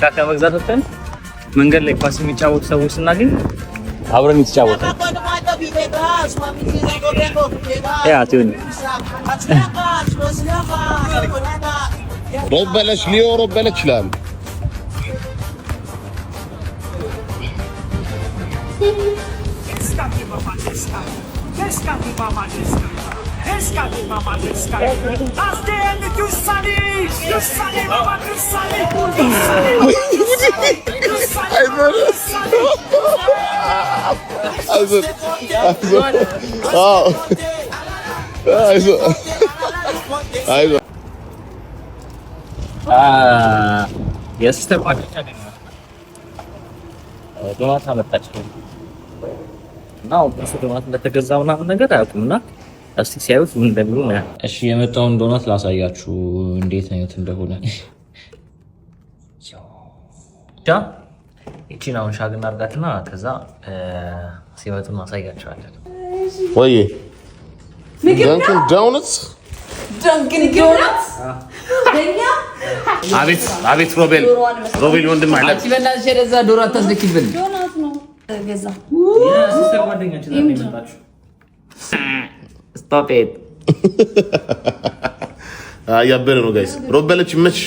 ካካ መግዛት ወጥተን መንገድ ላይ ኳስ የሚጫወቱ ሰዎች ስናገኝ አብረን እንጫወታለን። ያ ቲዩን ሮበለሽ ሊዮ ሮበለች ይላል። የሲስተር ፓኬጅ ዶናት አመጣች እና እሱ ዶናት እንደተገዛ ምናምን ነገር አያውቁምና እስቲ ሲያዩት ምን እንደሚሉ ነው። እሺ የመጣውን ዶናት ላሳያችሁ እንዴት አይነት እንደሆነ። ያ እቺን አሁን ሻግ እናድርጋትና ከዛ ሲወጡ ማሳያችኋለን። ወይ ዳንኪን ዶናትስ ደኛ አቤት ሮቤል ወንድም አለ አትበላሽ የዛ ዶናት ታስደክልብን ዶናት ነው ገዛ ሲስተር ጓደኛችን አመጣችሁ። ስቶፕ ኢት ያበረ ነው ጋይስ ሮበለች መች